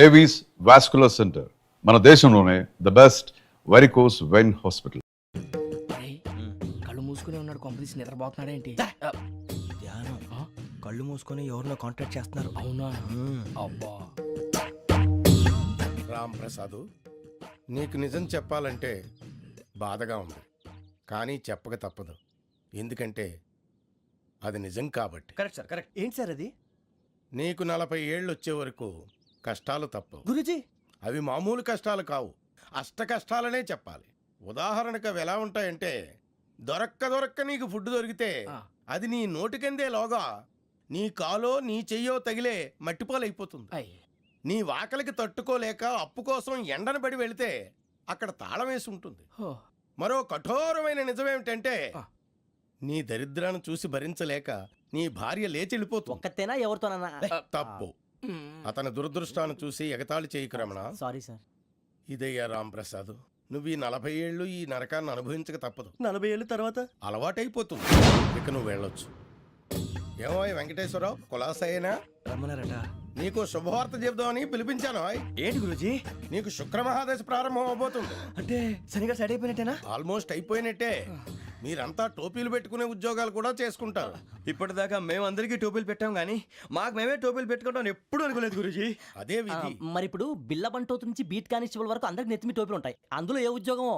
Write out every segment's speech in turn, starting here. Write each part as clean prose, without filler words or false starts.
Avis vascular centre మన దేశంలోనే the best varicose vein hospital. కళ్ళు మూసుకుని ఉన్నాడు, కొంపదీసి నిద్రపోతున్నాడేంటి? ధ్యానం. కళ్ళు మూసుకొని ఎవరినో కాంటాక్ట్ చేస్తున్నారు. అవునా? అబ్బా రామ్ ప్రసాద్, నీకు నిజం చెప్పాలంటే బాధగా ఉంది, కానీ చెప్పక తప్పదు. ఎందుకంటే అది నిజం కాబట్టి. Correct sir, correct. ఏంటి సార్ అది? నీకు 40 ఏళ్ళు వచ్చే వరకు కష్టాలు తప్పవు. గురూజీ, అవి మామూలు కష్టాలు కావు, అష్ట కష్టాలనే చెప్పాలి. ఉదాహరణకు అవి ఎలా ఉంటాయంటే, దొరక్క నీకు ఫుడ్ దొరికితే అది నీ నోటికందే లోగా నీ కాలో నీ చెయ్యో తగిలే మట్టిపాలైపోతుంది. నీ వాకలికి తట్టుకోలేక అప్పు కోసం ఎండను పడి వెళితే అక్కడ తాళం వేసి ఉంటుంది. మరో కఠోరమైన నిజమేమిటంటే, నీ దరిద్రాన్ని చూసి భరించలేక నీ భార్య లేచి వెళ్ళిపోతుంది. ఒక్కతేనా ఎవరితోనన్నా? తప్పు. అతని దురదృష్టాన్ని చూసి ఎగతాళి చేయకు రమణ. Sorry sir. ఇదయ్యా రాంప్రసాద్, నువ్వు ఈ 40 ఏళ్ళు ఈ నరకాన్ని అనుభవించక తప్పదు. 40 ఏళ్ళ తర్వాత అలవాటైపోతుంది. ఇక నువ్వు వెళ్ళొచ్చు. ఏమో వెంకటేశ్వరరావు, కులాసైనా రమ్మన్నారట. నీకు శుభవార్త చెబుదామని పిలిపించాను. ఏంటి గురూజీ? నీకు శుక్రమహాదశ ప్రారంభం అవబోతుంది. అంటే శనిగా సెట్ అయిపోయినట్టేనా? ఆల్మోస్ట్ అయిపోయినట్టే. మీరంతా టోపీలు పెట్టుకునే ఉద్యోగాలు కూడా చేసుకుంటారు. ఇప్పటిదాకా మేమందరికీ టోపీలు పెట్టాం కానీ మాకు మేమే టోపీలు పెట్టుకుంటాం ఎప్పుడు అనుకోలేదు గురూజీ. అదే విధి. మరి ఇప్పుడు బిల్ల బంటోతు నుంచి బీట్ కానిస్టేబుల్ వరకు అందరికి నెత్తిమి టోపీలు ఉంటాయి. అందులో ఏ ఉద్యోగం?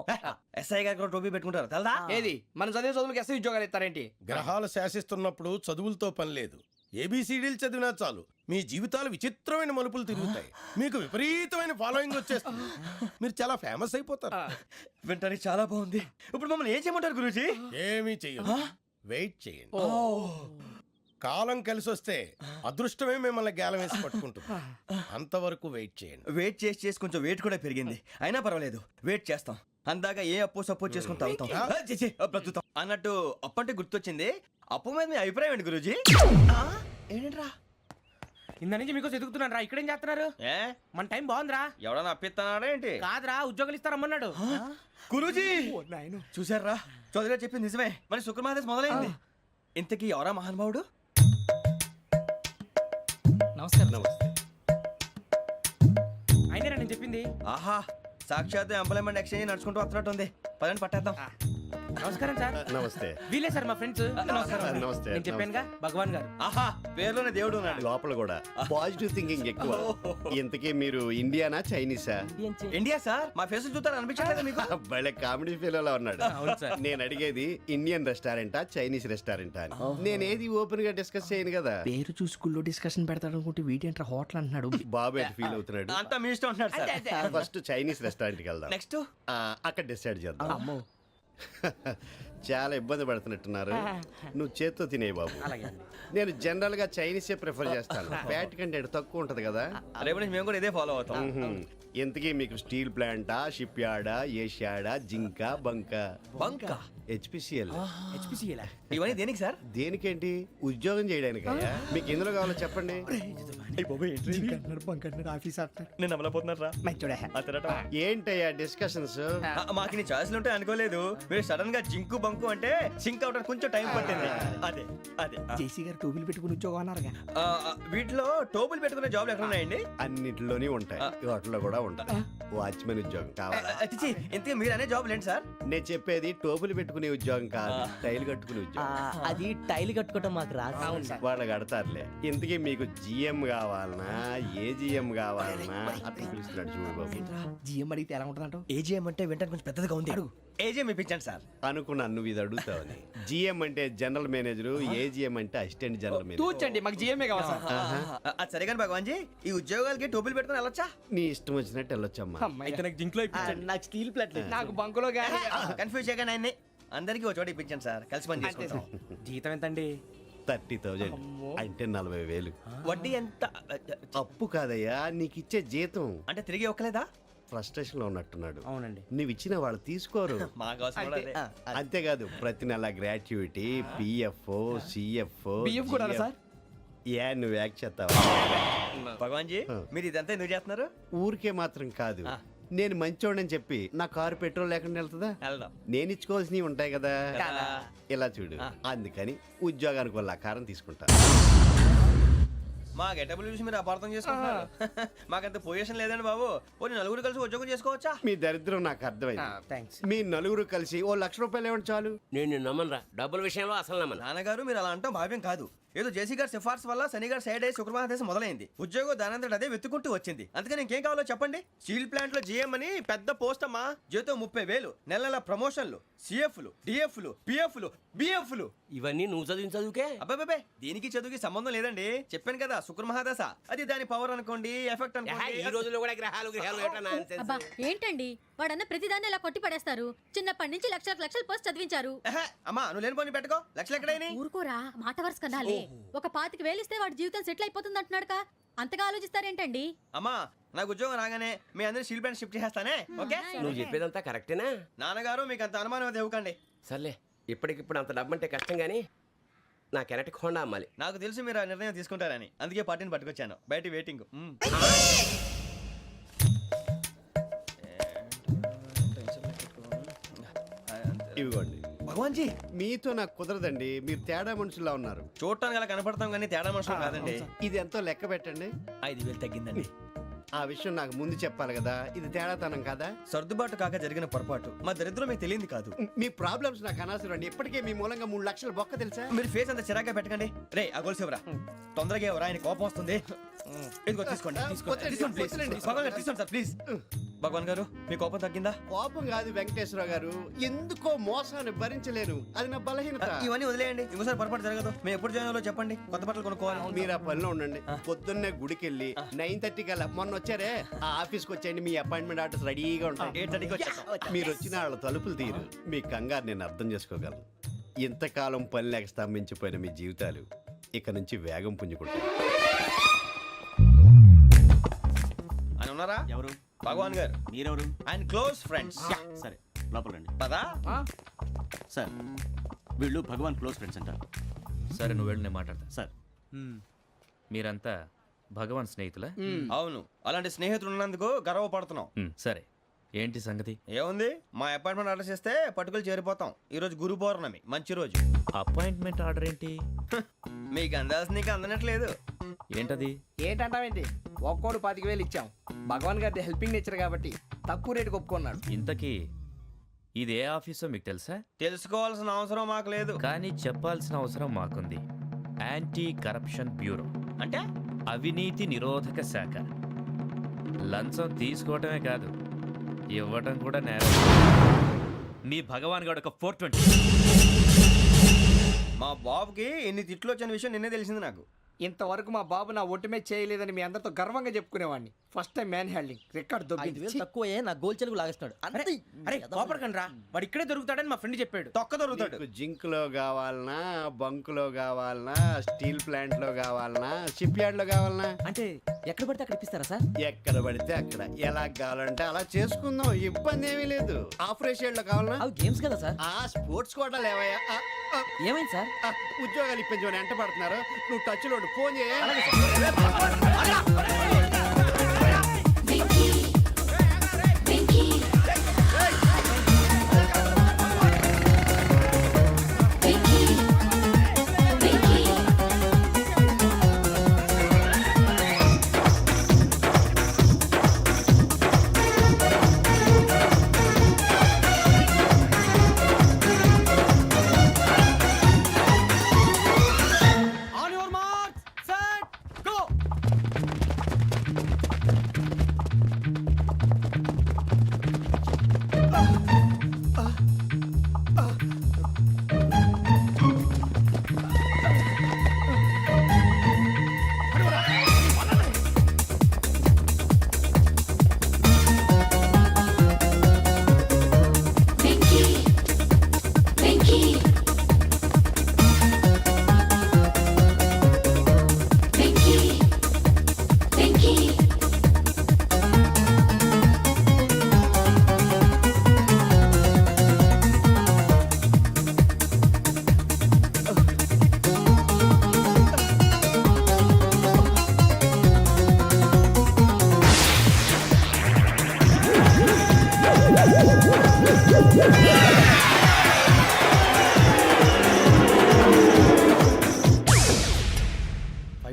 ఎస్ఐ గారు కూడా టోపీ పెట్టుకుంటారు తెలదా? ఏది మన చదివే చదువులకు ఎస్ఐ ఉద్యోగాలు ఇస్తారేంటి? గ్రహాలు శాసిస్తున్నప్పుడు చదువులతో పని లేదు. ఏబిసిడీలు చదివినా చాలు మీ జీవితాలు విచిత్రమైన మలుపులు తిరుగుతాయి. మీకు విపరీతమైన ఫాలోయింగ్ వచ్చేస్తుంది. మీరు చాలా ఫేమస్ అయిపోతారు. వింటానికి చాలా బాగుంది. ఇప్పుడు మమ్మల్ని ఏం చేయమంటారు గురూజీ? ఏమీ చెయ్యదు, వెయిట్ చేయండి. కాలం కలిసి వస్తే అదృష్టమే మిమ్మల్ని గేలం వేసి పట్టుకుంటుంది. అంతవరకు వెయిట్ చేయండి. వెయిట్ చేసి కొంచెం వెయిట్ కూడా పెరిగింది. అయినా పర్వాలేదు, వెయిట్ చేస్తాం. అందాక ఏ అప్పు సపోర్ట్ చేసుకుని తాగుతాం, బ్రతుకుతాం. అన్నట్టు అప్పు అంటే గుర్తొచ్చింది. అప్పు మీద మీ అభిప్రాయం ఏంటి గురూజీ? ఏంటరా ఇంత నుంచి మీకు ఎదుగుతున్నాను రా. ఇక్కడేం చేస్తున్నారు? ఏ మన టైం బాగుందిరా. ఎవడన్నా అప్పిస్తున్నాడా ఏంటి? కాదురా, ఉద్యోగాలు ఇస్తారమ్మన్నాడు. గురూజీ చూసారా, చౌదరిగా చెప్పింది నిజమే. మరి శుక్రమాదేశ్ మొదలైంది. ఇంతకీ ఎవరా మహానుభావుడు? నమస్కారం. అయినా నేను చెప్పింది. ఆహా, సాక్షాత్ ఎంప్లాయ్మెంట్ ఎక్స్చేంజ్ నడుచుకుంటూ వస్తున్నట్టు ఉంది. పదండి పట్టేద్దాం. నమస్కారం సార్. నమస్తే. వీలే సార్ మా ఫ్రెండ్స్. నమస్కారం. నమస్తే. నేను చెప్పానుగా, భగవాన్ గారు. ఆహా, పేర్లోనే దేవుడు ఉన్నాడు. లోపల కూడా పాజిటివ్ థింకింగ్ ఎక్కువ. ఇంతకీ మీరు ఇండియానా చైనీసా? India sir. మా ఫేస్ చూస్తారు అనిపించలేదు మీకు? భలే కామెడీ ఫీల్ ఉన్నాడు. అవును సార్. నేను అడిగేది ఇండియన్ రెస్టారెంటా చైనీస్ రెస్టారెంటా అని. నేను ఏది ఓపెన్ గా డిస్కస్ చేయను కదా. పేరు చూసి స్కూల్లో డిస్కషన్ పెడతాడు అనుకుంటే వీటేంట్రా హోటల్ అంటున్నాడు. బాబు ఎట్ ఫీల్ అవుతున్నాడు. అంతా మీ ఇష్టం అంటున్నాడు సార్. ఫస్ట్ చైనీస్ రెస్టారెంట్ కి వెళ్దాం. నెక్స్ట్ అక్కడ డిసైడ్ చేద్దాం. చాలా ఇబ్బంది పడుతున్నట్టున్నారు. నువ్వు చేత్తో తినే బాబు. నేను జనరల్ గా చైనీసే ప్రిఫర్ చేస్తాను. ఫ్యాట్ కంటెంట్ తక్కువ ఉంటది కదా. రేపు నుంచి మేము కూడా ఇదే ఫాలో అవుతాం. ఎంతకీ మీకు స్టీల్ ప్లాంటా, షిప్ యార్డా, ఏషియాడా, జింక, బంకా? బంకా, హెచ్పిసిఎల్. ఇవన్నీ దేనికి సార్? దేనికేంటి? ఉద్యోగం చేయడానికి. మీకు ఎందులో కావాలో చెప్పండి. నేను అమలపోతున్నారా? ఏంటయ్యా డిస్కషన్స్? మాకు నీ ఛాయిస్లు ఉంటాయి అనుకోలేదు. మీరు సడన్ గా జింకు బంకు అంటే సింక్ అవడానికి కొంచెం టైం పట్టింది. అదే అదే జేసీ గారు టోపీలు పెట్టుకుని ఉద్యోగం అన్నారుగా. వీటిలో టోపులు పెట్టుకునే జాబ్లు ఎక్కడ ఉన్నాయండి? అన్నిటిలోనే ఉంటాయి, వాటిలో కూడా ఉంటాయి. వాచ్మెన్ ఉద్యోగం కావాలా? ఇంతకీ మీరు అనే జాబ్ లేండి సార్. నేను చెప్పేది టోపులు పెట్టుకునే ఉద్యోగం కాదు, టైల్ కట్టుకునే ఉద్యోగం. అది టైల్ కట్టుకోవటం మాకు రాదు. వాళ్ళు కడతారులే. ఇంతకీ మీకు జిఎం కావాలనా, ఏ జిఎం కావాలనా? అట్లా పిలుస్తున్నాడు చూడు బాబు. జిఎం అడిగితే ఎలా ఉంటుందంట? ఏజీఎం అంటే వింటానికి కొంచెం పెద్దదిగా ఉంది. అడుగు. ఏజీఎం ఇప్పించండి సార్. అనుకున్నాను నువ్వు ఇది అడుగుతావని. జిఎం అంటే జనరల్ మేనేజర్, ఏజిఎం అంటే అసిస్టెంట్ జనరల్ మేనేజర్. తూచండి, మాకు జిఎంఏ కావాలి సార్. అది సరే కానీ భగవాన్ జీ, ఈ ఉద్యోగాలకి టోపులు పెట్టుకుని వెళ్ళొచ్చా? నీ ఇష్టం వచ్చినట్టు వెళ్ళొచ్చమ్మా. అయితే నాకు జింక్లో నాకు స్టీల్ ప్లేట్ నాకు బంకులో గానీ. కన్ఫ్యూజ్ చేయగానే ఆయన్ని అందరికీ ఒక చోట ఇప్పించండి సార్. కలిసి పని చేసుకుంటాం. జీతం ఎంతండి? 30,000 అంటే 40,000. వడ్డీ ఎంత? అప్పు కాదయ్యా, నీకు ఇచ్చే జీతం. అంటే తిరిగి ఒక్కలేదా? ఫ్రస్ట్రేషన్ లో ఉన్నట్టున్నాడు. అవునండి. నువ్వు ఇచ్చిన వాళ్ళు తీసుకోరు. మాకు అవసరం కూడా అదే. అంతేకాదు ప్రతి నెల గ్రాట్యుటీ, పిఎఫ్, సిఎఫ్. బియ్యం కూడా సార్? ఏ నువ్వు యాక్ట్ చేస్తావా? భగవాన్ జీ, మీరు ఇదంతా ఎందుకు చేస్తున్నారు? ఊరికే మాత్రం కాదు, నేను మంచోడని చెప్పి నా కారు పెట్రోల్ లేకుండా వెళ్తుందా? వెళ్దాం. నేను ఇచ్చుకోవాల్సినవి ఉంటాయి కదా. కదా. ఇలా చూడు, అందుకని ఉద్యోగానికి వాళ్ళ ఆకారం తీసుకుంటా. మా గెటబుల్ చూసి మీరు అపార్థం చేసుకుంటున్నారు. మాకంత పొజిషన్ లేదండి బాబు. ఓ నలుగురు కలిసి ఉద్యోగం చేసుకోవచ్చా? మీ దరిద్రం నాకు అర్థమైంది. థ్యాంక్స్. మీ నలుగురు కలిసి ఓ 1,00,000 రూపాయలు ఇవ్వండి చాలు. నేను నమ్మనరా డబ్బుల విషయంలో అసలు నమ్మను. నాన్నగారు మీరు అలా అంటాం భావ్యం కాదు. ఏదో జేసీ గారి సిఫార్సు వల్ల శని గారు సైడ్ అయ్యి శుక్రమహాదేశం మొదలైంది. ఉద్యోగం దానంతటి అదే వెతుకుంటూ వచ్చింది. అందుకని ఇంకేం కావాలో చెప్పండి. స్టీల్ ప్లాంట్ లో జీఎం అని పెద్ద పోస్ట్ అమ్మా. జీతం 30,000, నెల నెల ప్రమోషన్లు, సిఎఫ్లు, డిఎఫ్లు, పిఎఫ్లు, బిఎఫ్లు. ఇవన్నీ నువ్వు చదివిన చదువుకే. అబ్బాబే దీనికి చదువుకి సంబంధం లేదండి. చెప్పాను కదా శుక్రమహాదశ. అది దాని పవర్ అనుకోండి, ఎఫెక్ట్ ఈ అనుకోండి. రోజుల్లో కూడా గ్రహాలు ఎట్లా nonsense? అబ్బా ఏంటండి వాడన్న ప్రతిదాన్ని ఇలా కొట్టి పడేస్తారు. చిన్నప్పటి నుంచి లక్షల పోస్ట్ చదివించారు. ఎహె, అమ్మా నువ్వు లేని పోనీ పెట్టుకో. లక్షలు ఎక్కడైనా ఊరుకోరా మాట వరుస కదాలే. ఒక 25,000 ఇస్తే వాడి జీవితం సెటిల్ అయిపోతుంది అంటున్నాడుగా. అంతగా ఆలోచిస్తారేంటండి? అమ్మా నాకు ఉద్యోగం రాగానే మీ అందరూ స్టీల్ ప్లాంట్ షిఫ్ట్ చేస్తానే. ఓకే నువ్వు చెప్పేదంతా కరెక్టేనా? నాన్నగారు మీకు అంత అనుమానం అయితే ఇవ్వకండి. సర్లే ఇప్పటికిప్పుడు అంత డబ్బు అంటే కష్టం కానీ నా కెనటిక్ హోండా అమ్మాలి. నాకు తెలుసు మీరు ఆ నిర్ణయం తీసుకుంటారని, అందుకే పార్టీని పట్టుకొచ్చాను. బయట వెయిటింగ్. ఇవ్వండి. భగవాన్ జీ మీతో నాకు కుదరదండి. మీరు తేడా మనుషుల్లా ఉన్నారు. చూడటానికి అలా కనపడతాం కానీ తేడా మనుషులు కాదండి. ఇది ఎంతో లెక్క పెట్టండి. 5,000 తగ్గిందండి. ఆ విషయం నాకు ముందు చెప్పాలి కదా. ఇది తేడాతనం కదా. సర్దుబాటు కాక జరిగిన పొరపాటు. మా దరిద్రం మీకు తెలియంది కాదు. మీ ప్రాబ్లమ్స్ నాకు అనవసరం అండి. ఇప్పటికే మీ మూలంగా 3 లక్షలు బొక్క తెలుసా. మీరు ఫేస్ అంత చిరాగ్గా పెట్టకండి. రే ఆ గొలుసు ఎవరా? తొందరగా ఎవరా? ఆయన కోపం వస్తుంది. ఇదిగో తీసుకోండి. వద్దండి, వద్దండి. భగవాన్ గారు తీసుకోండి సార్ ప్లీజ్. భగవాన్ గారు మీ కోపం తగ్గిందా? కోపం కాదు వెంకటేశ్వరరావు గారు. ఎందుకో మోసాన్ని భరించలేను. అది నా బలహీనత. ఇవన్నీ వదిలేయండి. ఇంకోసారి పొరపాటు జరగదు. మేము ఎప్పుడు జాయిన్ అవ్వాలో చెప్పండి. కొత్త బట్టలు కొనుక్కోవాలి. మీరు ఆ పనిలో ఉండండి. పొద్దున్నే గుడికి వెళ్ళి 9:30 కల్లా మొన్న వచ్చారే ఆ ఆఫీస్కి వచ్చేయండి. మీ అపాయింట్మెంట్ ఆర్డర్స్ రెడీగా ఉంటాయి. 8:30కి వచ్చేస్తాం. మీరు వచ్చిన వాళ్ళ తలుపులు తీరు. మీ కంగారు నేను అర్థం చేసుకోగలను. ఇంతకాలం పని లేక స్తంభించిపోయిన మీ జీవితాలు ఇక నుంచి వేగం పుంజుకుంటాయి. ఆయన ఉన్నారా? ఎవరు? భగవాన్ గారు. మీరెవరు? ఆయన క్లోజ్ ఫ్రెండ్స్. సరే లోపల రండి. పదా సార్ వీళ్ళు భగవాన్ క్లోజ్ ఫ్రెండ్స్ అంటారు. సరే నువ్వు వెళ్ళి నేను మాట్లాడతా. సార్ మీరంతా భగవాన్ స్నేహితులా? అవును, అలాంటి స్నేహితులు ఉన్నందుకు గర్వపడుతున్నాం. సరే ఏంటి సంగతి? ఏముంది, మా అపాయింట్మెంట్ ఆర్డర్ చేస్తే పట్టుకులు చేరిపోతాం. ఈ రోజు గురు పౌర్ణమి, మంచి రోజు. అపాయింట్మెంట్ ఆర్డర్ ఏంటి? మీకు అందాల్సిన నీకు అందనట్లేదు. ఏంటది? ఏంటంటావేంటి? ఒక్కోడు 25,000 ఇచ్చాం. భగవాన్ గారి హెల్పింగ్ నేచర్ కాబట్టి తక్కువ రేటుకి ఒప్పుకున్నాడు. ఇంతకీ ఇది ఏ ఆఫీసో మీకు తెలుసా? తెలుసుకోవాల్సిన అవసరం మాకు లేదు. కానీ చెప్పాల్సిన అవసరం మాకుంది. యాంటీ కరప్షన్ బ్యూరో అంటే అవినీతి నిరోధక శాఖ. లంచం తీసుకోవటమే కాదు, ఇవ్వటం కూడా నేరం. మీ భగవాన్ గారు ఒక 420. మా బాబుకి ఎన్ని తిట్లు వచ్చిన విషయం నిన్నే తెలిసింది నాకు. ఇంతవరకు మా బాబు నా ఒట్టుమే చేయలేదని మీ అందరితో గర్వంగా చెప్పుకునేవాడిని. First time man handing record 5,000 తక్కువే నా గోల్ చెలుగు లాగేస్తున్నాడు. అరే కోపడకండి రా, వాడు ఇక్కడే దొరుకుతాడని మా ఫ్రెండ్ చెప్పాడు. తొక్క దొరుకుతాడు. మీకు జింక్ లో కావాలనా, బంక్ లో కావాలనా, స్టీల్ ప్లాంట్ లో కావాలనా, షిప్ యార్డ్ లో కావాలనా? అంటే ఎక్కడ పడితే అక్కడ ఇప్పిస్తారా సార్? ఎక్కడ పడితే అక్కడ ఎలా కావాలంటే అలా చేసుకుందాం. ఇబ్బంది ఏమీ లేదు. ఆపరేషన్ లో కావాలనా? అవి గేమ్స్ కదా సార్. ఆ స్పోర్ట్స్ కోటా లేవయ్యా. ఏమైంది సార్? ఉద్యోగాలు ఇప్పించమని ఎంట పడుతున్నారు. నువ్వు టచ్ లో ఫోన్ చేయ. On your marks set go.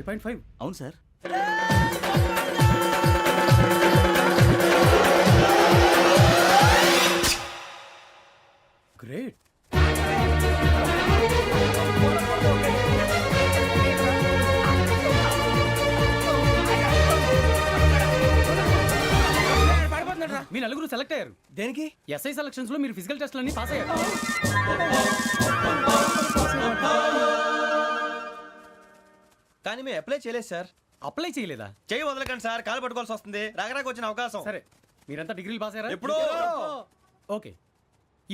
9.5 అవును సార్. గ్రేట్. మీ నలుగురు సెలెక్ట్ అయ్యారు. దేనికి? ఎస్ఐ సెలక్షన్స్ లో మీరు ఫిజికల్ టెస్ట్ అన్ని పాస్ అయ్యారు. కానీ మేము అప్లై చేయలేదు సార్. అప్లై చేయలేదా? చేయి వదలకండి సార్, కాలు పట్టుకోవాల్సి వస్తుంది. రాగరాకు వచ్చిన అవకాశం. సరే, మీరంతా డిగ్రీలు పాస్ అయ్యారా? ఎప్పుడో. ఓకే,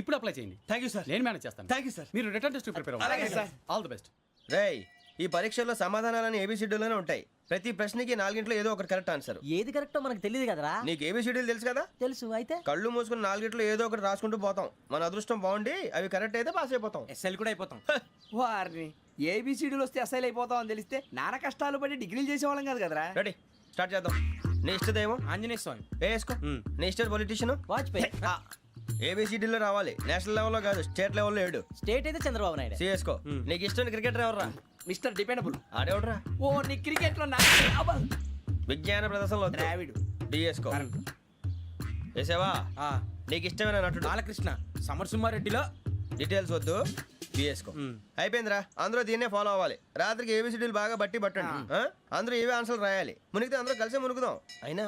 ఇప్పుడు అప్లై చేయండి. Thank you sir. నేను మేనేజ్ చేస్తాను. Thank you sir. మీరు రిటర్న్ టెస్ట్ ప్రిపేర్ అలాగే అవ్వండి. సార్. All the best. రేయ్, ఈ పరీక్షల్లో సమాధానాలని ఏబిసిడ్యూల్లోనే ఉంటాయి. ప్రతి ప్రశ్నకి 4 ఏదో ఒకటి కరెక్ట్ ఆన్సర్. ఏది కరెక్టో మనకు తెలియదు కదరా. నీకు ఏబిసిడ్యూల్ తెలుసు కదా? తెలుసు. అయితే కళ్ళు మూసుకుని 4 ఏదో ఒకటి రాసుకుంటూ పోతాం. మన అదృష్టం బాగుండి అవి కరెక్ట్ అయితే పాస్ అయిపోతాం. ఎస్ఎల్ కూడా అయిపోతాం. వారిని ఏబిసిడీలు వస్తే ఎస్ఐలు అయిపోతాం అని తెలిస్తే నాన్న కష్టాలు పడి డిగ్రీలు చేసేవాళ్ళం కాదు కదరా. రెడీ, స్టార్ట్ చేద్దాం. నీ ఇష్టదేమో ఆంజనేయ స్వామి. వేసుకో. నీ ఇష్ట పొలిటీషియన్ వాజ్పేయి. ఏబిసిడీలో రావాలి. నేషనల్ లెవెల్లో కాదు, స్టేట్ లెవెల్లో 7. స్టేట్ అయితే చంద్రబాబు నాయుడు. సిఎస్కో. నీకు ఇష్టం క్రికెటర్ ఎవర్రా? Mister dependable. ఆడేవడరా? ఓ నీ క్రికెట్ లో విజ్ఞాన ప్రదర్శనలో ద్రావిడు. డిఎస్కో. వేసావా? నీకు ఇష్టమైన నటుడు? బాలకృష్ణ. సమర్సింహారెడ్డిలో డీటెయిల్స్ వద్దు, బిఎస్కో. అయిపోయిందిరా. అందరూ దీన్నే ఫాలో అవ్వాలి. రాత్రికి ఏబిసిడీలు బాగా బట్టి పట్టండి. అందరూ ఏవే ఆన్సర్లు రాయాలి. మునిగితే అందరూ కలిసి మునుగుదాం. అయినా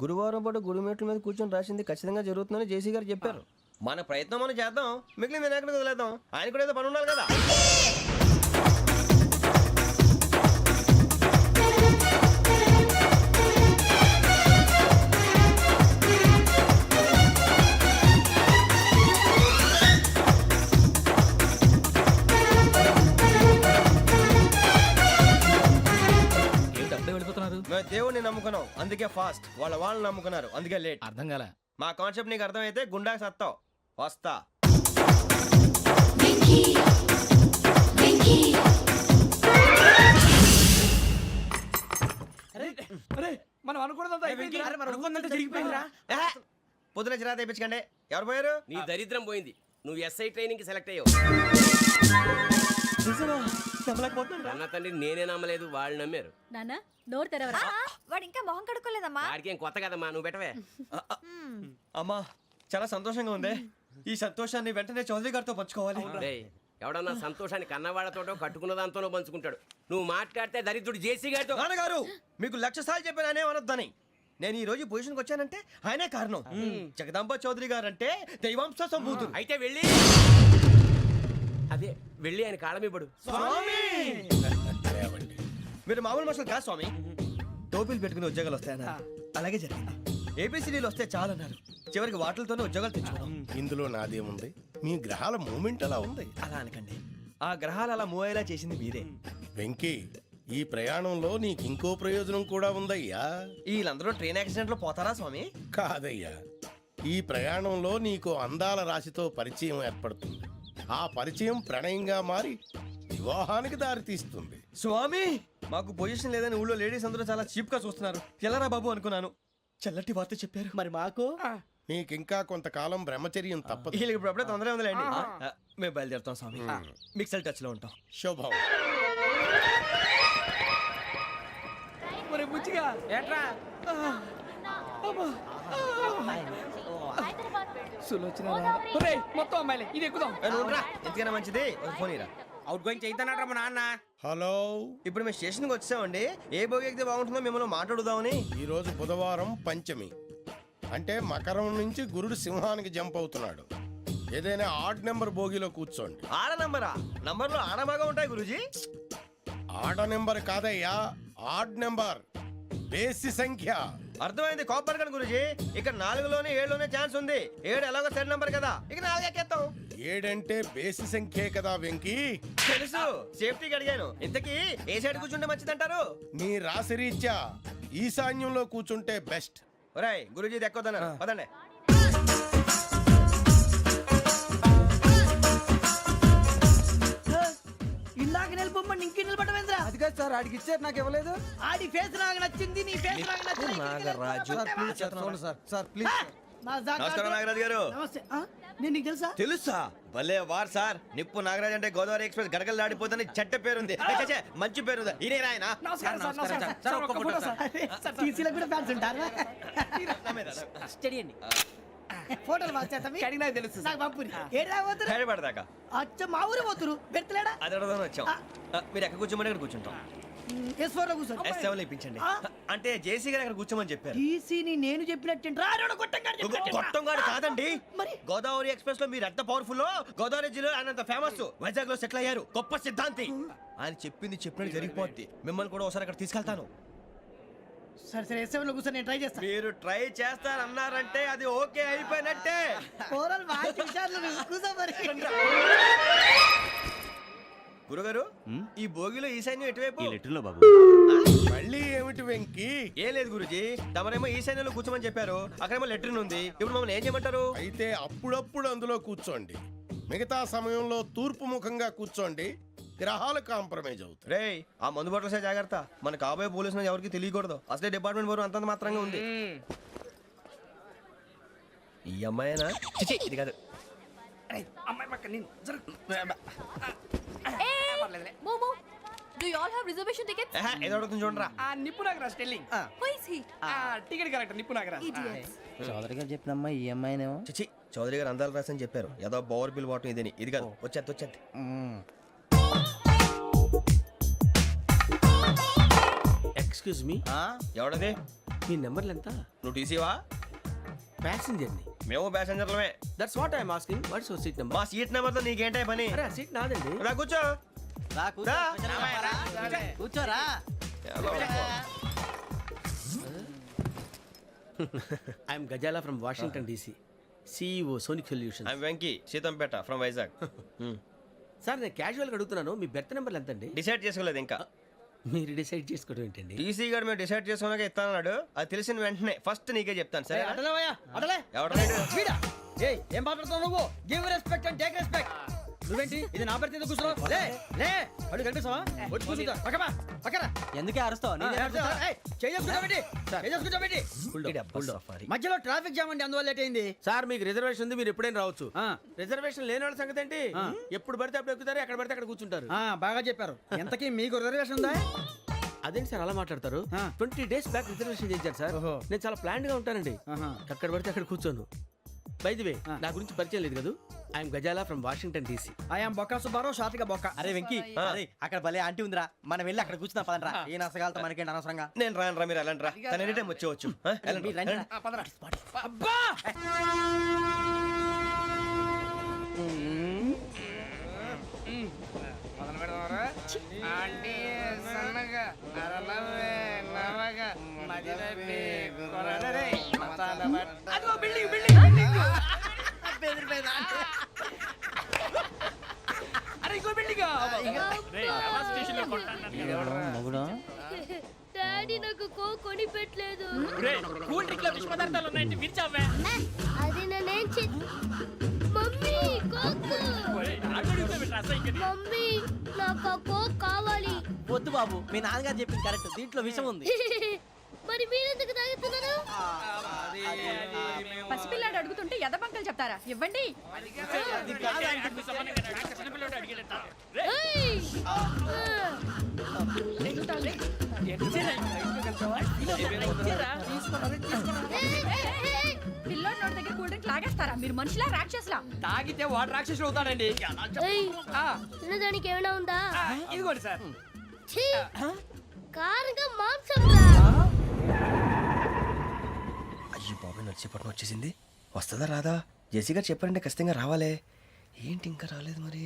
గురువారం పాటు గురుమేట్ల మీద కూర్చొని రాసింది ఖచ్చితంగా జరుగుతుందని జేసీ గారు చెప్పారు. మన ప్రయత్నం మనం చేద్దాం, మిగిలింది నేను ఎక్కడికి వదిలేద్దాం. ఆయన కూడా ఏదో పని ఉండాలి కదా. మేము దేవుడిని నమ్ముకున్నాం, అందుకే ఫాస్ట్. వాళ్ళు నమ్ముకున్నారు, అందుకే లేట్. అర్థం కాలే. మా కాన్సెప్ట్ నీకు అర్థమైతే గుండా సత్తావు. వస్తా. మనం అనుకున్నదంతా జరిగిపోయిందిరా. పొద్దున చిరా తెప్పించకండి. ఎవరు పోయారు? నీ దరిద్రం పోయింది. నువ్వు ఎస్ఐ ట్రైనింగ్ సెలెక్ట్ అయ్యావు. అన్న తండ్రి నేనే నమ్మలేదు, వాళ్ళు నమ్మారు. నాన్న నోరు తెరవరా. వాడు ఇంకా మొహం కడుక్కోలేదమ్మా. వాడికి ఏం కొత్త కదమ్మా, నువ్వు పెట్టవే. అమ్మా, చాలా సంతోషంగా ఉంది. ఈ సంతోషాన్ని వెంటనే చౌదరి గారితో పంచుకోవాలి. రేయ్, ఎవడన్నా సంతోషాన్ని కన్నవాళ్లతోటో కట్టుకున్న దాంతోనో పంచుకుంటాడు. నువ్వు మాట్లాడితే దరిద్రుడు జేసీ గారితో. నాన్నగారు, మీకు 1,00,000 సార్లు చెప్పాను ఆయనే అనొద్దని. నేను ఈ రోజు పొజిషన్కి వచ్చానంటే ఆయనే కారణం. జగదాంబ చౌదరి గారు అంటే దైవాంశ సంభూతుడు. అయితే వెళ్ళి అదే వెళ్ళి ఆయన కాళ్ళమివ్వడు. మీరు మామూలు మనుషులు కాదు స్వామి. టోపీలు పెట్టుకుని ఉద్యోగాలు వస్తాయన్నారు, అలాగే జరిగింది. ఏబిసిడీలు వస్తే చాలన్నారు, చివరికి వాటిలతోనే ఉద్యోగాలు తెచ్చుకున్నాం. ఇందులో నాదేముంది? మీ గ్రహాల మూమెంట్ అలా ఉంది. అలా అనకండి, ఆ గ్రహాలు అలా మూవ్ అయ్యేలా చేసింది మీరే. వెంకీ, ఈ ప్రయాణంలో నీకు ఇంకో ప్రయోజనం కూడా ఉందయ్యా. వీళ్ళందరూ ట్రైన్ యాక్సిడెంట్ లో పోతారా స్వామి? కాదయ్యా, ఈ ప్రయాణంలో నీకు అందాల రాశితో పరిచయం ఏర్పడుతుంది. ఆ పరిచయం ప్రణయంగా మారి వివాహానికి దారితీస్తుంది. స్వామి, మాకు పొజిషన్ లేదని ఊళ్ళో లేడీస్ అందరూ చాలా చీప్ గా చూస్తున్నారు. ఎలారా బాబు అనుకున్నాను. చల్లటి వార్త చెప్పారు. మరి మాకు నీకింకా కొంతకాలం బ్రహ్మచర్యం తప్పదు. వీళ్ళకి ఇప్పుడు అప్పుడే తొందరగా ఉందిలేండి. మేము బయలుదేరుతాం స్వామి. మిక్సెల్ టచ్ లో ఉంటాం. శుభం. మరి బుచ్చిగా ఏట్రా సులోచన మొత్తం అమ్మాయిలే. ఇది ఎక్కుదాం. ఎందుకైనా మంచిది ఫోన్ ఇరా. అవుట్ గోయింగ్ చేద్దానట్రా మా నాన్న. హలో, ఇప్పుడు మేము స్టేషన్కి వచ్చామండి. ఏ బోగి ఎక్కితే బాగుంటుందో మిమ్మల్ని మాట్లాడుదామని. ఈరోజు బుధవారం పంచమి, అంటే మకరం నుంచి గురుడు సింహానికి జంప్ అవుతున్నాడు. ఏదైనా ఆడ్ నెంబర్ బోగిలో కూర్చోండి. ఆడ నంబరా? నంబర్లో ఆడ బాగా ఉంటాయి గురూజీ. ఆడ నెంబర్ కాదయ్యా, ఆడ్ నెంబర్, బేసి సంఖ్య. అర్థమైంది. కాపర్ కానీ గురూజీ, ఇక్కడ 4లోనే 7లోనే ఛాన్స్ ఉంది. 7 ఎలాగో సెడ్ నంబర్ కదా, ఇక 4 ఎక్కేస్తాం. 7 అంటే బేసి సంఖ్యే కదా వెంకీ. తెలుసు, సేఫ్టీకి అడిగాను. ఇంతకీ ఏ సైడ్ కూర్చుంటే మంచిదంటారు? నీ రాశి రీత్యా ఈశాన్యంలో కూర్చుంటే బెస్ట్. ఒరేయ్, గురూజీ దెక్కొద్దన్నారు, పదండి. ఇందాక నిలబొమ్మని ఇంకే నిలబడమేంద్రా? అది కాదు సార్, ఆడికి ఇచ్చారు, నాకు ఇవ్వలేదు. ఆడి ఫేస్ నాకు నచ్చింది, నీ ఫేస్ నాకు నచ్చింది. నాగరాజు. Sir please. నా జాగా- నమస్కారం నాగరాజు గారు. నమస్తే. నేను నీకు తెలుసా? తెలుసా? భలే వార్ సార్. నిప్పు నాగరాజ్ అంటే గోదావరి ఎక్స్ప్రెస్ గడగలు దాడిపోతుంది చెట్ట పేరుంది. ఏ, ఛే, ఛే, మంచి పేరుంది. ఈయన ఆయన నమస్కారం సార్, నమస్కారం సార్, ఒక్క ఫోటో సార్. టీసీలో కూడా ఫ్యాన్స్ ఉంటారా నా మీద. స్టడీ అండి ఫోటోలు కడిగినా తెలుసు సార్. హైదరాబాద్దాకా. అచ్చ మా ఊరు పోతురు పెడతలేడా అది అడగదామని వచ్చాం. మీరు ఎక్కడ కూర్చోమని అక్కడ కూర్చుంటాం. S4 లో కూర్చో S7 లో ఇప్పించండి. అంటే జేసీ గారు అక్కడ కూర్చోమని చెప్పారు. టీసీని నేను చెప్పినట్టు గొట్టంగాడు కాదండి. మరి? గోదావరి ఎక్స్ప్రెస్ లో మీరు ఎంత పవర్ఫుల్, గోదావరి జిల్లా ఆయన ఫేమస్, వైజాగ్ లో సెటిల్ అయ్యారు, గొప్ప సిద్ధాంతి. ఆయన చెప్పింది చెప్పినట్టు జరిగిపోద్ది. మిమ్మల్ని కూడా ఒకసారి అక్కడ తీసుకెళ్తాను. సరే సరే S7 లో కూర్చొని నేను ట్రై చేస్తాను. మీరు ట్రై చేస్తారన్నారంటే అది ఓకే అయిపోయినట్టే. ఓవరాల్ వాయిస్ విచారణ కూర్చో మరి. గురుగారు, ఈ భోగిలో ఈశాన్యం ఎటువైపు? ఈ లెటర్లో బాబు. మళ్ళీ ఏమిటి వెంకీ? ఏం లేదు గురుజీ, తమరేమో ఈశాన్యంలో కూర్చోమని చెప్పారు, అక్కడేమో లెటర్ ఉంది. ఇప్పుడు మమ్మల్ని ఏం చేయమంటారు? అయితే అప్పుడప్పుడు అందులో కూర్చోండి, మిగతా సమయంలో తూర్పు ముఖంగా కూర్చోండి. గ్రహాలు కాంప్రమైజ్ అవుతాయి. రేయ్, ఆ మందు బాటలసే జాగ్రత్త. మన కాబోయే పోలీసులు ఎవరికి తెలియకూడదు. అసలే డిపార్ట్మెంట్ బోరు అంతంత మాత్రంగా ఉంది. ఈ అమ్మాయినా? చిచి, ఇది కాదు. అమ్మాయి పక్క నేను మోమో do you all have reservation tickets? ఏదో అడుగుతుంది చూడరా. ఆ నిప్పు Nagaraj telling. Who is he? Ticket correct నిప్పు నాగరాజ్. ఇడియట్స్. చౌదరి గారు చెప్పినమ్మా ఈ అమ్మాయినేమో. చిచి, చౌదరి గారు అందాలు రాసని చెప్పారు. ఏదో బోర్ బిల్ వాటం ఇదని. ఇది కాదు. వచ్చేది. Excuse me, ఎవడది? మీ నెంబర్లు ఎంత? నువ్వు టీసీవా? ప్యాసింజర్ ని. మేము ప్యాసెంజర్లమే. That's what I'm asking. What's your seat number? మా సీట్ నెంబర్ తో నీకేంటే పని? అరే సీట్ నాదండి. రా కూర్చో. రా. కూర్చోరా. I'm Gazala from Washington DC, CEO Sonic solution. I'm Venky, Seethampeta from Vizag. Sir నేను క్యాజువల్గా అడుగుతున్నాను, మీ బెర్త్ నెంబర్లు ఎంత అండి? డిసైడ్ చేసుకోలేదు ఇంకా. మీరు డిసైడ్ చేసుకోవడం ఏంటండి? టీసీ గారు మేము డిసైడ్ చేసుకున్నాక ఇస్తానన్నాడు. అది తెలిసిన వెంటనే ఫస్ట్ నీకే చెప్తాను. సరే అడలే ఎవడ ఏం మాట్లాడుతున్నావు నువ్వు? Give respect and take respect. నువ్వేంటి ఇది నా పరిస్థితి కూర్చున్నావు? లే లే అడుగు కనిపిస్తావా? వచ్చి కూర్చుంటా. పక్కమా పక్కరా. ఎందుకే అరుస్తావు? మధ్యలో ట్రాఫిక్ జామ్ అండి, అందువల్ల లేట్ అయింది. సార్ మీకు రిజర్వేషన్ ఉంది, మీరు ఎప్పుడైనా రావచ్చు. రిజర్వేషన్ లేని వాళ్ళ సంగతి ఏంటి? ఎప్పుడు పడితే అప్పుడు ఎక్కుతారు, ఎక్కడ పడితే అక్కడ కూర్చుంటారు. బాగా చెప్పారు. ఎంతకీ మీకు రిజర్వేషన్ ఉందా? అదేంటి సార్ అలా మాట్లాడతారు? 20 days బ్యాక్ రిజర్వేషన్ చేశారు సార్. నేను చాలా ప్లాన్డ్ గా ఉంటానండి. అక్కడ పడితే అక్కడ కూర్చోను. బై ది వే, నా గురించి పరిచయం లేదు కదా. I'm Gazala from Washington DC. I'm Bokka Subbarao, షాతిక బొక్క. అరే వెంకీ, అక్కడ భలే ఆంటీ ఉందిరా, మనం వెళ్ళి అక్కడ కూర్చున్నా పదనరా. ఏ నసగాలతో మనకేంటి అనవసరంగా. నేను రాను రా, మీరు వెళ్ళండి రా. తన ఎనీ టైం వచ్చేవచ్చు. అబ్బా మొదలు పెడదామరా. ఆంటీ సన్నగా అరలవే నవగా మదిరపి కొరడరే మతాల బట్ట. అదిగో బిల్డింగ్ బిల్డింగ్ బిల్డింగ్. అరే ఇంకో బిల్డింగ్. డాడీ నాకు కోక్ కొని పెట్టలేదు. కూల్ డ్రింక్ లో విష పదార్థాలు ఉన్నాయంటే విరిచావే. అది నేనేం మమ్మీ కోక్. మమ్మీ నాకు ఆ కోక్ కావాలి. వద్దు బాబు, మీ నాన్నగారు చెప్పింది కరెక్ట్, దీంట్లో విషయం ఉంది. మరి మీరెందుకు తాగుతున్నారు? పసిపిల్లాడు అడుగుతుంటే ఎదబంకలు చెప్తారా? ఇవ్వండి. ఏయ్! పిల్లోడి నోటి దగ్గర కూల్ డ్రింక్ లాగేస్తారా? మీరు మనుషులా రాక్షసులా? తాగితే వాడు రాక్షసుడు అవుతాడండి. ఏయ్! తినడానికి ఏమైనా ఉందా? ఇదిగోండి సార్. ఛీ! కారంగా మాంసం రా. అయ్యో బాబాయ్, నడిచిపట్నం వచ్చేసింది. వస్తుందా రాదా? జేసీ గారు చెప్పారంటే ఖచ్చితంగా రావాలే. ఏంటి ఇంకా రాలేదు మరి?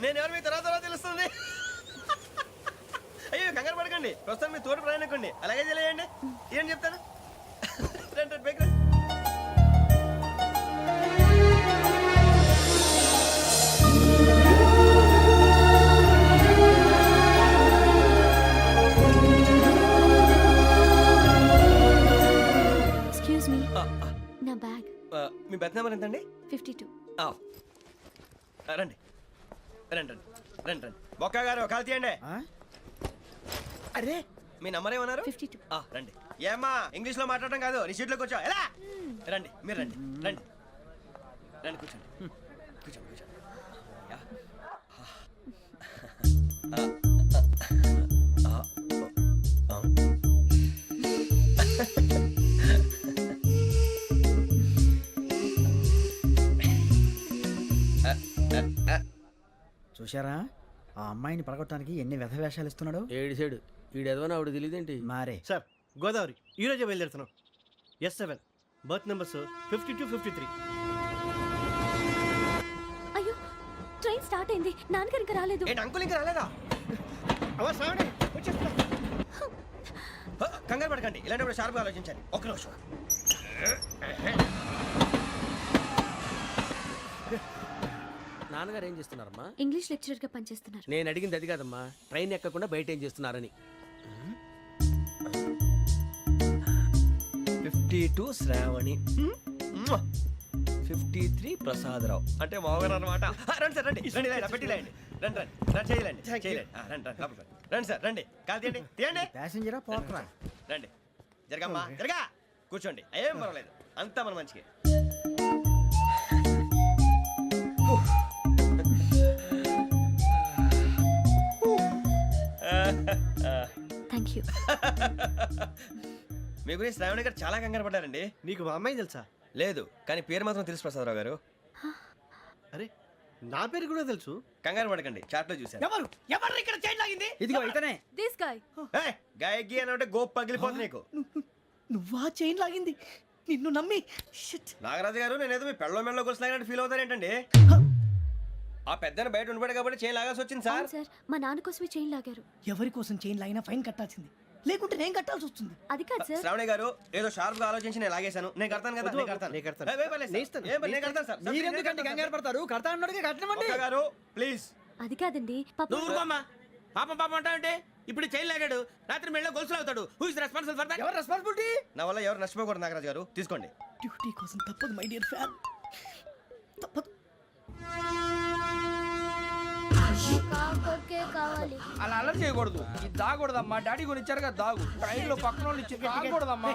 నేను ఎవరు మీ తర్వాత తెలుస్తుంది. అయ్యో కంగారు పడకండి, ప్రస్తుతం మీ తోటి ప్రయాణకండి. అలాగే తెలియండి, ఏం చెప్తాను. రండి, రండి, బైక్ రండి. ఎక్స్క్యూజ్ మీ, నా బ్యాగ్. మీ బెత్ నెంబర్ ఎంతండి? 52. రండి రండి రండి రండి రండి. బొక్క గారు కాల్ తీయండి. అరే మీ నంబర్ ఏమన్నారు? 52. రండి. ఏమ్మా ఇంగ్లీష్ లో మాట్లాడడం కాదు, నీ సీట్లో కూర్చో. ఎలా రండి, మీరు రండి రండి రండి, కూర్చోండి కూర్చోండి కూర్చోండి. యా. చూశారా ఆ అమ్మాయిని పడగొట్టడానికి ఎన్ని వ్యధ వేషాలు ఇస్తున్నాడు. ఏడు సైడు ఈడెదవని ఆవిడ తెలియదేంటి? మారే సార్ గోదావరి ఈరోజే బయలుదేరుతున్నాం. S7 berth numbers 52, 53. అయ్యో, ట్రైన్ స్టార్ట్ అయింది. నాన్నగారు ఇంకా రాలేదు. ఏంటి అంకుల్ ఇంకా రాలేదా? కంగారు పడకండి, ఇలాంటప్పుడు షార్ప్గా ఆలోచించండి. ఒక్క నిమిషం. నాన్నగారు ఏం చేస్తున్నారమ్మా? ఇంగ్లీష్ లెక్చరర్ గా పనిచేస్తున్నారు. నేను అడిగింది అది కాదమ్మా, ట్రైన్ ఎక్కకుండా బయట ఏం చేస్తున్నారని. 52 శ్రావణి, 53 ప్రసాదరావు అంటే మామగారు అనమాట. రండి సార్, రండి రండి, ఇలా పెట్టి లేండి. రండి రండి రండి, చేయలేండి చేయలేండి. రండి రండి లోపలికి రండి. రండి సార్, రండి, కాదు తీయండి తీయండి. ప్యాసింజరా పోట్రా. రండి, జరగమ్మా జరగా, కూర్చోండి. ఏం పర్వాలేదు, అంతా మన మంచికి. Thank you. మీ గురించి శ్రావణి గారు చాలా కంగారు పడ్డారండి. నీకు మా అమ్మాయి తెలుసా? లేదు, కానీ పేరు మాత్రం తెలుసు ప్రసాదరావు గారు. అరే నా పేరు కూడా తెలుసు. కంగారు పడకండి, చాట్ లో చూశాను. ఎవరు ఎవరు ఇక్కడ చైన్ లాగింది? ఇదిగో ఇతనే. This guy. గాయకి అని అంటే గోప్ పగిలిపోతుంది నీకు. నువ్వా చైన్ లాగింది? నిన్ను నమ్మి. షిట్. నాగరాజు గారు, నేనేదో మీ పెళ్ళ మెళ్ళ గురిసిలాగినట్టు ఫీల్ అవుతారు ఏంటండి? ఆ పెద్దన బయట ఉండిపోయాడు కాబట్టి చేయి లాగాల్సి వచ్చింది సార్. సార్, మా నాన్న కోసమే చైన్ లాగారు. ఎవరి కోసం చైన్ లాగినా ఫైన్ కట్టాల్సింది, లేకుంటే నేను కట్టాల్సి వస్తుంది. అది కాదు సార్. శ్రావణి గారు, ఏదో షార్ప్ గా ఆలోచించి నేను లాగేశాను. నేను కడతాను కదా, నేను కడతాను. నేను కడతాను. ఏ, పర్లేదు సార్. ఏం పర్లేదు, నేను కడతాను సార్. మీరెందుకంటే కంగారు పడతారు? కడతా అన్నాడుగా, కట్టమండి. ఒక్క గారు ప్లీజ్. అది కాదండి, నువ్వు ఊరుకోమ్మా. పాపం పాపం అంటావంటే? ఇప్పుడు చైన్ లాగాడు, రాత్రి మెళ్ళ గొలుసులు అవుతాడు. Who is responsible for that? ఎవరు రెస్పాన్సిబిలిటీ? నా వల్ల ఎవరు నష్టపోకూడదు నాగరాజు గారు, తీసుకోండి. డ్యూటీ కోసం తప్పదు మై డియర్ ఫ్యాన్, తప్పదు. కాకొక్కే కావాలి. అలా అల్లరి చేయకూడదు. ఇది దాగకూడదమ్మా. డాడీ కొని ఇచ్చారు కదా, దాగు. ట్రైన్ లో పక్కన వాళ్ళు ఇచ్చి దాగకూడదమ్మా.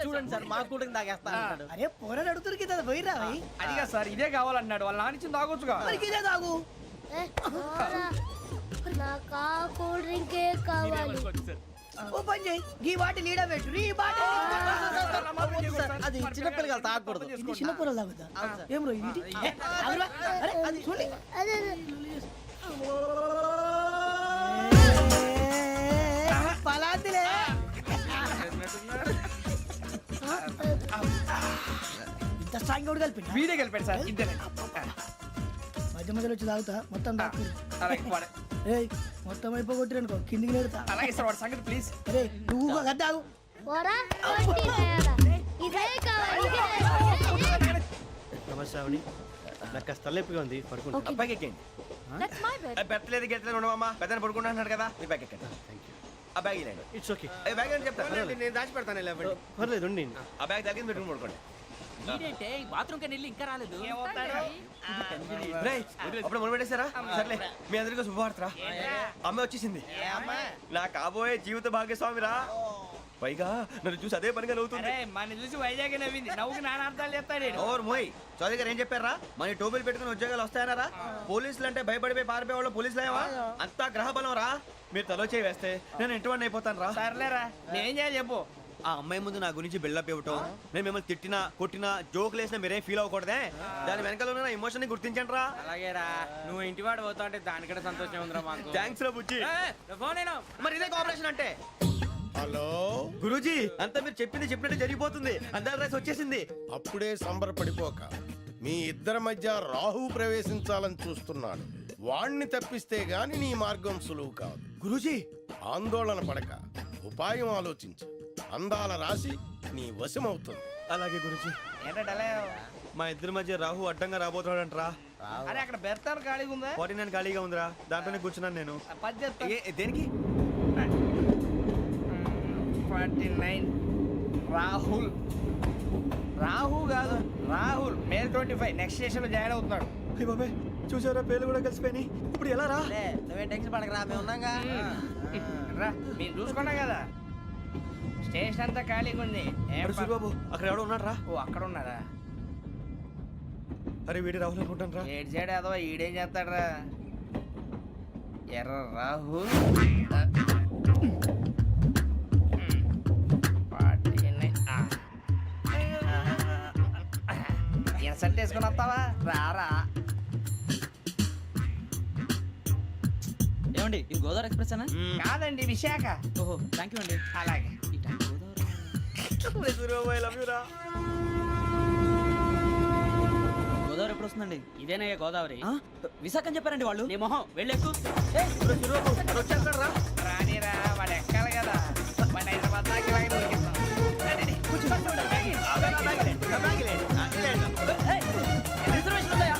చూడండి సార్, మా కూడా తాగేస్తా. అరే పోరాడు అడుగుతారు కదా, పోయిరా. అదిగా సార్, ఇదే కావాలన్నాడు. వాళ్ళ నాన్న ఇచ్చింది తాగొచ్చుగా. ఇదే తాగు. పోరా. నాకు ఆ కూల్ డ్రింకే కావాలి. ఓ పని చేయి, ఈ బాటి లీడ పెట్టు. ఈ బాటి అది చిన్నపిల్లలు తాగకూడదు. ఇది చిన్నపిల్లలు తాగుతా. ఏం రో ఇది? అరే అది చూడండి. అదే పలాతిలే. ఇంత స్ట్రాంగ్ కూడా కలిపి వీడే గెలిపాడు సార్, ఇద్దరే. మధ్య మధ్యలో వచ్చి తాగుతా, మొత్తం తాగు. అలాగే వాడు- ఏయ్ మొత్తం అయిపోగొట్టిరనుకో, కిందికి నేడుతా. అలాగే సార్, వాడు సంగతి ప్లీజ్. అరే నువ్వు గద్దాగు. పోరా. కొట్టి తయారా. ఇదే కావాలి, ఇదే. నమస్తే శ్రావణి, నాకు కాస్త తలెప్పిగా ఉంది, పడుకుంటా. ఓకే. బ్యాగ్ ఎక్కండి. That's my bed. పెట్టలేదు గెట్టలేదు ఉండవమ్మా. పెద్దని పడుకుంటున్నాడు కదా, మీ బ్యాగ్ ఎక్కండి. ఆ బ్యాగ్ ఇలాండి. It's okay. బ్యాగ్ అని చెప్తాను, నేను దాచి పెడతాను. పర్లేదు ఉండి. ఆ బ్యాగ్ తగ్గింది పెట్టుకుని పడుకోండి. బాత్రూమ్ కి వెళ్ళి ఇంకా రాలేదు. రేయ్, అప్పుడు మొదలు పెట్టేశారా? సర్లే, మీ అందరికీ శుభవార్తరా. అమ్మ వచ్చేసింది. నా కాబోయే జీవిత భాగ్యస్వామిరా. పైగా నన్ను చూసి అదే పనిగా నవ్వుతుంది. మన చూసి వైజాగ్ నవ్వింది. నవ్వుకి నాన్న అర్థాలు చెప్తాడు. ఓర్ మోయ్, చౌదరి గారు ఏం చెప్పారా? మన టోబీలు పెట్టుకుని ఉద్యోగాలు వస్తాయనరా? పోలీసులు అంటే భయపడిపోయి పారిపోయే వాళ్ళు పోలీసులు అయ్యావా? అంతా గ్రహ బలం రా. మీరు తలో చేయి వేస్తే నేను ఇంటివాడిని అయిపోతాను రా. సర్లేరా, నేనేం చేయాలి చెప్పు. ఆ అమ్మాయి ముందు నా గురించి బిల్డప్ ఇవ్వటం, నేను మిమ్మల్ని తిట్టినా కొట్టినా జోకులు వేసినా మీరేం ఫీల్ అవ్వకూడదే. దాని వెనకాల ఉన్న ఎమోషన్ ని గుర్తించండి రా. అలాగేరా, నువ్వు ఇంటివాడు పోతా అంటే దానికంటే సంతోషం ఉందిరా మాకు. థ్యాంక్స్ రా బుజ్జి. ఫోన్ అయినా మరి ఇదే కోఆపరేషన్ అంటే. హలో గురూజీ, అంతా మీరు చెప్పింది చెప్పినట్టు జరిగిపోతుంది. అందాల రైస్ వచ్చేసింది. అప్పుడే సంబరపడిపోక మీ ఇద్దరి మధ్య రాహు ప్రవేశించాలని చూస్తున్నాడు. వాణ్ణి తప్పిస్తే గాని నీ మార్గం సులువు కాదు. గురూజీ ఆందోళన పడక ఉపాయం ఆలోచించు. అందాల రాశి నీ వశమవుతుంది. అలాగే గురూజీ. ఏంటంటే మా ఇద్దరి మధ్య రాహు అడ్డంగా రాబోతున్నాడంట్రా. అరే అక్కడ బెర్తాను ఖాళీగా ఉందా? 49 ఖాళీగా ఉందిరా, దాంట్లోనే కూర్చున్నాను నేను. పది చెప్తా. దేనికి? 49 రాహుల్. రాహు కాదు రాహుల్. మే 25 నెక్స్ట్ స్టేషన్ లో జాయిన్ అవుతున్నాడు. అయ్య బాబాయ్, చూసారా పేర్లు కూడా కలిసిపోయినాయి. ఇప్పుడు ఎలా రా? నువ్వేం టెన్షన్ పడకరా, మేము ఉన్నాగా. రా మీరు చూసుకున్నా కదా స్టేషన్ అంతా ఖాళీగా ఉంది. ఏం అరే సూరిబాబు, అక్కడ ఎవడో ఉన్నాడు రా. ఓ అక్కడ ఉన్నారా? అరే వీడి రాహుల్ అనుకుంటాను రా. ఏడు సైడ్ ఏదో ఈడేం చేస్తాడరా? ఎర్ర రాహుల్. 49. ఇన్సల్ట్ వేసుకుని వస్తావా? రారా. ఏమండి ఇది గోదావరి ఎక్స్ప్రెస్ అనా? కాదండి విశాఖ. ఓహో థ్యాంక్ యూ అండి. అలాగే. సూరిబాబు, ఐ లవ్ యు రా. గోదావరి ఎప్పుడు వస్తుందండి? ఇదేనయ్య గోదావరి. విశాఖ అని చెప్పారండి వాళ్ళు. నీ మొహం వెళ్ళెక్కు. వచ్చేస్తాడు రా. రానిరా వాడు ఎక్కాలి కదా. వాడు హైదరాబాద్ దాకా ఇలాగే దొరికిస్తాం. రండి, కూర్చో. రిజర్వేషన్ ఉందయ్యా.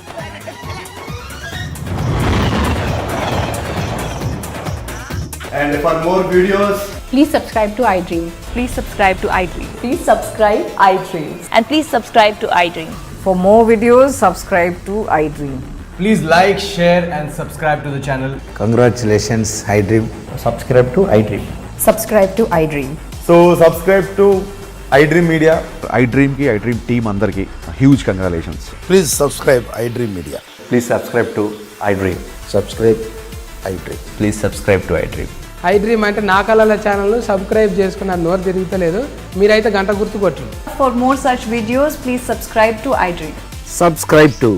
And for more videos, Please subscribe to iDream. Please subscribe to iDream. Please subscribe iDream. And please subscribe to iDream. For more videos, subscribe to iDream. Please like, share and subscribe to the channel. congratulations, iDream. Subscribe to iDream. Subscribe to iDream. So subscribe to iDream Media. iDream కి iDream team అందరికి huge congratulations. Please subscribe iDream media. Please subscribe to iDream. Subscribe iDream. Please subscribe to iDream. iDream అంటే నా కళల channel subscribe చేసుకున్న నోరు తిరుగుతలేదు. మీరైతే గంట గుర్తు కొట్టండి. For more such videos, please subscribe to iDream. Subscribe to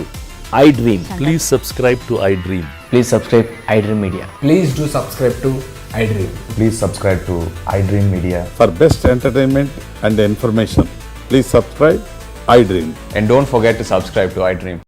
iDream. Please subscribe to I dream. Please subscribe iDream Media. Please do subscribe to iDream. Please subscribe to iDream Media. For best entertainment and information please subscribe iDream. And don't forget to subscribe to iDream.